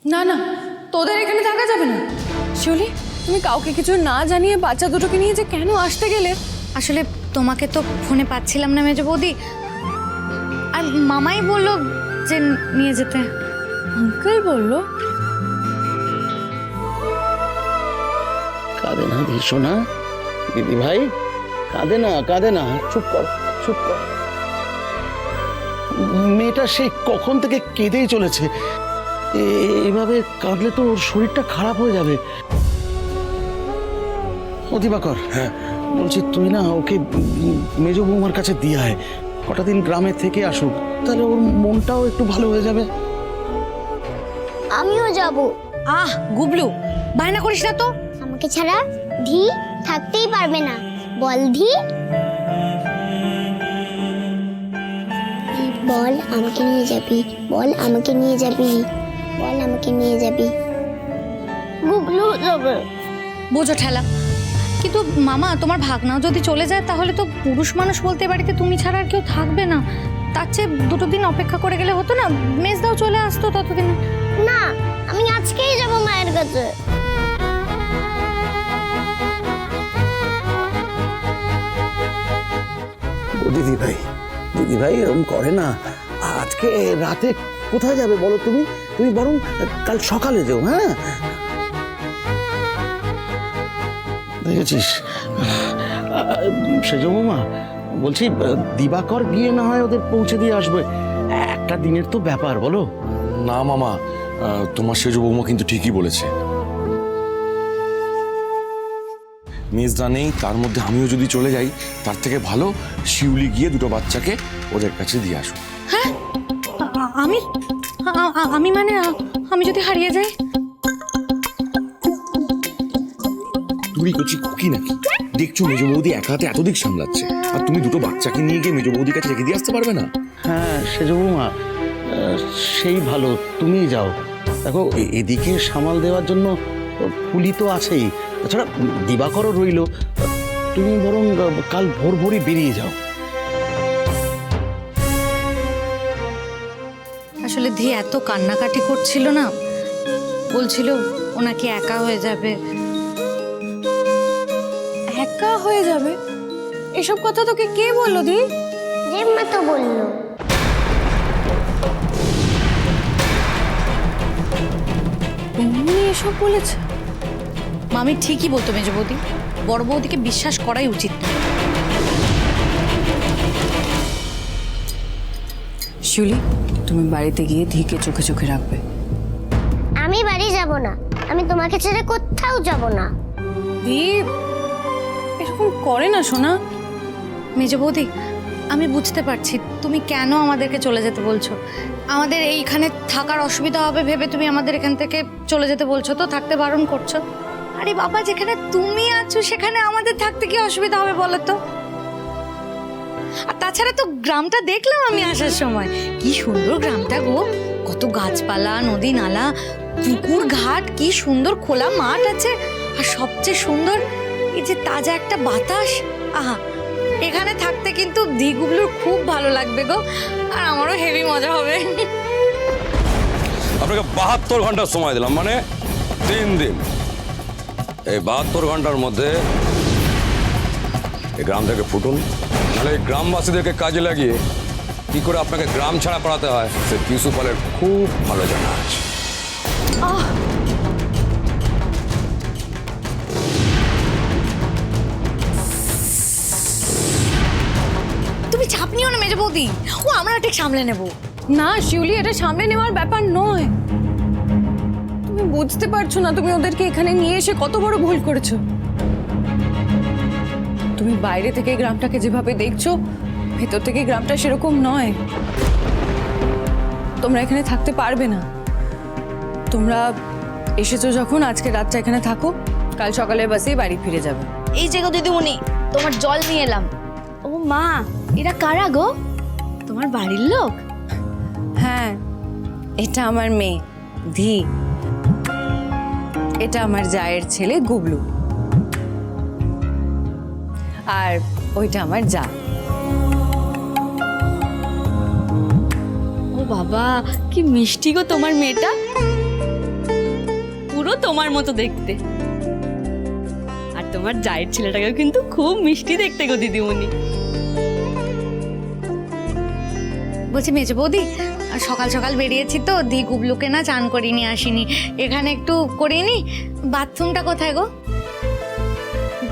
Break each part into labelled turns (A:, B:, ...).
A: না না, তোদের এখানে থাকা যাবে না। শিউলি, তুমি কাউকে কিছু না জানিয়ে বাচ্চা দুটোকে নিয়ে যে কেন আসতে গেলে?
B: আসলে তোমাকে তো ফোনে পাচ্ছিলাম না মেজো বৌদি, আর মামাই বললো যে নিয়ে যেতে।
A: আঙ্কেল বললো?
C: কাঁদে না সোনা, দিদি ভাই কাঁদে না, চুপ কর চুপ কর। মেয়েটা সেই কখন থেকে কেঁদেই চলেছে, এভাবে কাঁদলে তো ওর শরীরটা খারাপ হয়ে যাবে। দিবাকর, হ্যাঁ বলছি তুই না ওকে মেজো বৌমার কাছে দিয়ে আয়, কটা দিন গ্রামে থেকে আসুক, তাহলে ওর মনটাও একটু ভালো হয়ে যাবে।
D: আমিও যাব।
B: গুবলু, বায়না করিস না তো।
D: আমাকে ছাড়া ধি থাকতেই পারবে না, বল ধি। বল আমাকে নিয়ে যাবি, বল আমাকে নিয়ে যাবি, বল আমাকে নিয়ে যাবি। গুগলু যাবে।
B: বোঝো ঠেলা। কিন্তু মামা, তোমার ভাগনাও যদি চলে যায় তাহলে তো পুরুষ মানুষ বলতে বাড়িতে তুমি ছাড়া আর কেউ থাকবে না। তার চেয়ে দুটো দিন অপেক্ষা করে গেলে হতো না? মেজদাও চলে আসতো ততদিন।
D: না, আমি আজকেই যাব মায়ের কাছে।
C: দিদি ভাই এরকম করে না। আজকে রাতে কোথায় যাবে বলো তুমি? তুমি বরং কাল সকালে যাও। হ্যাঁ দেখেছিস সেজ বৌমা, বলছি দিবাকর গিয়ে না হয় ওদের পৌঁছে দিয়ে আসবে, একটা দিনের তো ব্যাপার বলো।
E: না মামা, তোমার সেজ বৌমা কিন্তু ঠিকই বলেছে। মেজদা নেই, তার মধ্যে আমিও যদি চলে যাই তার থেকে ভালো শিউলি গিয়ে দুটো বাচ্চাকে ওদের কাছে দিয়ে আসুক।
B: হ্যাঁ, আমি মানে আমি যদি হারিয়ে যাই?
E: তুমি কচি খুকি নাকি? দেখছো মেজো বৌদি একা হাতে এত দিক সামলাচ্ছে, আর তুমি দুটো বাচ্চাকে নিয়ে গিয়ে মেজো বৌদির কাছে রেখে দিয়ে আসতে পারবে না?
C: হ্যাঁ সেজ বৌমা, সেই ভালো তুমিই যাও। দেখো এদিকে সামাল দেওয়ার জন্য ফুলি তো আছেই, তাছাড়া দিবাকরও রইল। তুমি বরং কাল ভোরই বেরিয়ে যাও।
B: আসলে ধি এত কান্নাকাটি করছিল না, বলছিল ওনাকে একা হয়ে যাবে।
A: একা হয়ে যাবে? এসব কথা তোকে কে বললো দি?
D: জেম্মা তো বললো।
A: তুমি এসব বলেছে?
B: মামি ঠিকই বলতো মেজো বৌদি, বড় বৌদিকে বিশ্বাস করাই উচিত না।
A: শিউলি, তুমি বাড়িতে গিয়ে ধিকে চোখে চোখে রাখবে।
D: আমি বাড়ি যাব না, আমি তোমাকে ছেড়ে কোথাও যাব না।
A: দি এরকম করে না সোনা।
B: মেজো বৌদি, আমি বুঝতে পারছি তুমি কেন আমাদেরকে চলে যেতে বলছো। আমাদের এইখানে থাকার অসুবিধা হবে ভেবে তুমি আমাদের এখান থেকে চলে যেতে বলছো, তো থাকতে বারণ করছো। আরে বাবা, যেখানে তুমি আছো সেখানে আমাদের থাকতে কি অসুবিধা হবে বলো তো? আর তাছাড়া তো গ্রামটা দেখলাম আমি আসার সময়, কি সুন্দর গ্রামটা গো। কত গাছপালা, নদী নালা, পুকুর ঘাট, কি সুন্দর খোলা মাঠ আছে। আর সবচেয়ে সুন্দর এই যে তাজা একটা বাতাস। আহা, এখানে থাকতে কিন্তু দিগুবলুর খুব ভালো লাগবে গো, আর আমারও হেভি মজা হবে।
F: আপনাকে 72 ঘন্টার সময় দিলাম, মানে 3 দিন। এই 72 ঘন্টার মধ্যে এই গ্রাম থেকে ফুটুন, নাহলে এই গ্রামবাসীদেরকে কাজে লাগিয়ে কি করে আপনাকে গ্রাম ছাড়া করাতে হয় সে পিসুপালের খুব ভালো জানা আছে।
B: তুমি চাপ নিও না মেজো বৌদি, ও আমরা ঠিক সামলে নেব।
A: না শিউলি, এটা সামনে নেওয়ার ব্যাপার নয়। তুমি বুঝতে পারছো না তুমি ওদেরকে এখানে নিয়ে এসে কত বড় ভুল করেছো। তুমি বাইরে থেকে গ্রামটাকে যেভাবে দেখছো, ভেতর থেকে গ্রামটা সেরকম নয়। তোমরা এখানে থাকতে পারবে না। তোমরা এসেছো যখন, আজকে রাতটা এখানে থাকো, কাল সকালের বাসেই বাড়ি ফিরে যাবে।
B: এই যে গো দিদিমণি, তোমার জল নিয়ে এলাম। ও মা, এরা কারা গো? তোমার বাড়ির লোক?
A: হ্যাঁ, এটা আমার মেয়ে ধি, এটা আমার জায়ের ছেলে গুবলু, আর ওইটা আমার যা।
B: ও বাবা, কি মিষ্টি গো তোমার মেয়েটা।
G: তোমার মতো দেখতে। আর তোমার জায়ের ছেলেটাকেও কিন্তু খুব মিষ্টি দেখতে গো দিদিমণি।
B: বলছি মেজো বৌদি, সকাল সকাল বেরিয়েছি তো, দি গুবলুকে না চান করিনি আসিনি, এখানে একটু করিনি। বাথরুমটা কোথায় গো?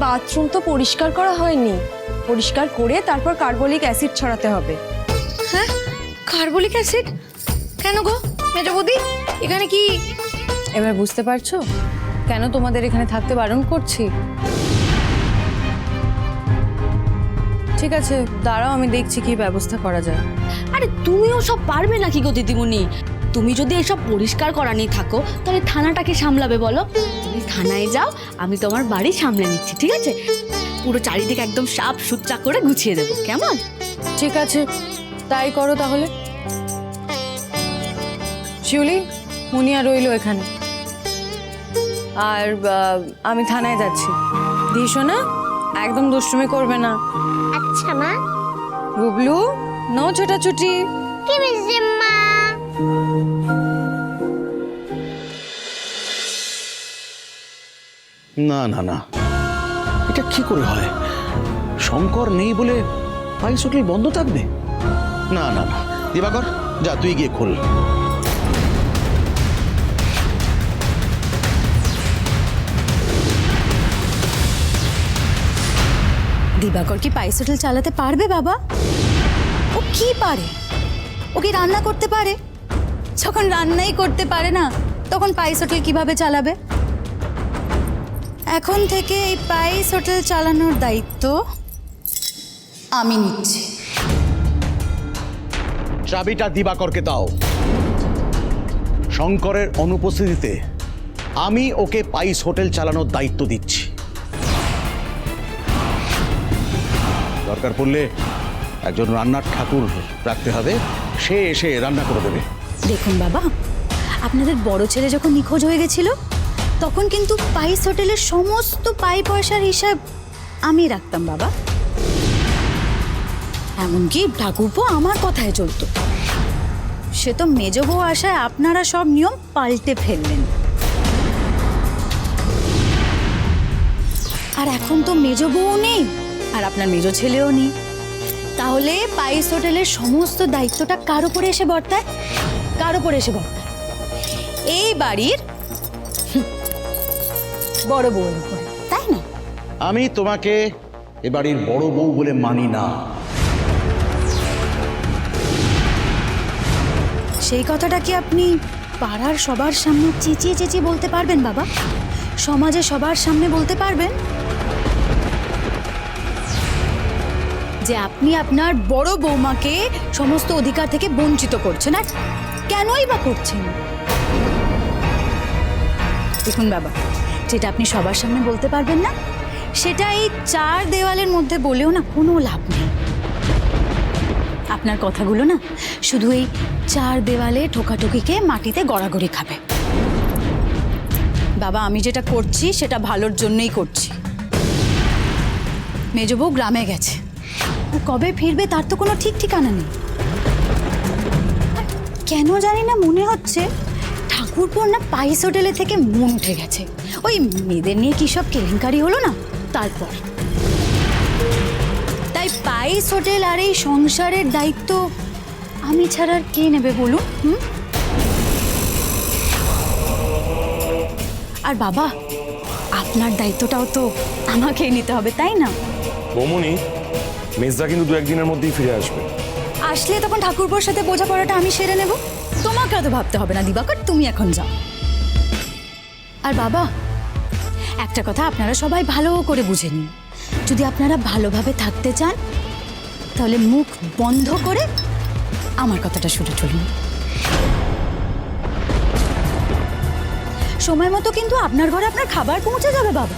A: বাথরুম তো পরিষ্কার করা হয়নি, পরিষ্কার করে তারপর কার্বলিক অ্যাসিড ছড়াতে হবে।
B: হ্যাঁ, কার্বলিক অ্যাসিড কেন গো মেজো বৌদি? এখানে কি?
A: এবার বুঝতে পারছো কেন তোমাদের এখানে থাকতে বারণ করছি? ঠিক আছে, দাঁড়াও, আমি দেখছি কি ব্যবস্থা করা যায়।
G: আরে তুমিও সব পারবে নাকি গো দিদিমণি? তুমি যদি এসব পরিষ্কার করা নিয়ে থাকো তাহলে থানাটাকে সামলাবে বলো? তুমি থানায় যাও, আমি তোমার বাড়ি সামলে নিচ্ছি, ঠিক আছে? পুরো চারিদিকে একদম সাফ সুতরা করে গুছিয়ে দেবো, কেমন?
A: ঠিক আছে, তাই করো তাহলে। শিউলি, মুনিয়া রইলো এখানে, আর আমি থানায় যাচ্ছি। দিশো না, একদম দুষ্টুমি করবে না।
D: আচ্ছা মা।
A: গুবলু, নো ছোটাছুটি।
D: কি বলছে মা?
C: না না না, এটা কি করে হয়? শঙ্কর নেই বলে পাইস হোটেল বন্ধ থাকবে? না না না, দিবাকর যা, তুই গিয়ে খোল।
B: দিবাকর কি পাইস হোটেল চালাতে পারবে বাবা? ও কি পারে? ও কি রান্না করতে পারে? যখন রান্নাই করতে পারে না, তখন পাইস হোটেল কিভাবে চালাবে? এখন থেকে এই পাইস হোটেল চালানোর দায়িত্ব আমি নিচ্ছি।
C: চাবিটা দিবাকরকে দাও। শঙ্করের অনুপস্থিতিতে আমি ওকে পাইস হোটেল চালানোর দায়িত্ব দিচ্ছি। দরকার পড়লে একজন রান্নার ঠাকুর রাখতে হবে, সে এসে রান্না করে দেবে।
B: দেখুন বাবা, আপনাদের বড় ছেলে যখন নিখোঁজ হয়ে গেছিল, তখন কিন্তু পাইস হোটেলের সমস্ত পাই পয়সার হিসাব আমি রাখতাম বাবা। এমনকি ঠাকুরপো আমার কথায় চলতো। সে তো মেজ বউ আসায় আপনারা সব নিয়ম পাল্টে ফেললেন। আর এখন তো মেজ বউ নেই, আর আপনার মেজ ছেলেও নেই। তাহলে পাইস হোটেলের সমস্ত দায়িত্বটা কার উপরে এসে বর্তায়? কার উপরে এসে বর্তায়? এই বাড়ির বড় বউয়ের উপরে, তাই না?
C: আমি তোমাকে এ বাড়ির বড় বউ বলে মানি না।
B: সেই কথাটা কি আপনি পাড়ার সবার সামনে চেঁচিয়ে চেঁচিয়ে বলতে পারবেন বাবা? সমাজে সবার সামনে বলতে পারবেন যে আপনি আপনার বড় বৌমাকে সমস্ত অধিকার থেকে বঞ্চিত করছেন? আর কেনই বা করছেন? দেখুন বাবা, যেটা আপনি সবার সামনে বলতে পারবেন না, সেটা এই চার দেওয়ালের মধ্যে বলেও না কোনো লাভ নেই। আপনার কথাগুলো না শুধু এই চার দেওয়ালে ঠোকাঠুকিকে মাটিতে গড়াগড়ি খাবে। বাবা, আমি যেটা করছি সেটা ভালোর জন্যই করছি। মেজ বউ গ্রামে গেছে, কবে ফিরবে তার তো কোনো ঠিক ঠিকানা নেই। কেন জানি না মনে হচ্ছে ঠাকুরপোর না পাইস হোটেলে থেকে মন উঠে গেছে। ওই মেয়েদের নিয়ে কি সব কেলেঙ্কারি হলো না, তারপর। তাই পাইস হোটেল আর এই সংসারের দায়িত্ব আমি ছাড়া আর কে নেবে বলুন? আর বাবা, আপনার দায়িত্বটাও তো আমাকেই নিতে হবে, তাই না?
E: বৌমনি, মেজদা কিন্তু 2-1 দিনের মধ্যেই ফিরে আসবে।
B: আসলে তখন ঠাকুরপোর সাথে বোঝাপড়াটা আমি সেরে নেব। তোমাকে অত ভাবতে হবে না দিবাকর, তুমি এখন যাও। আর বাবা, একটা কথা আপনারা সবাই ভালো করে বুঝে নিন, যদি আপনারা ভালোভাবে থাকতে চান তাহলে মুখ বন্ধ করে আমার কথাটা শুনে চলুন। সময় মতো কিন্তু আপনার ঘরে আপনার খাবার পৌঁছে যাবে বাবা।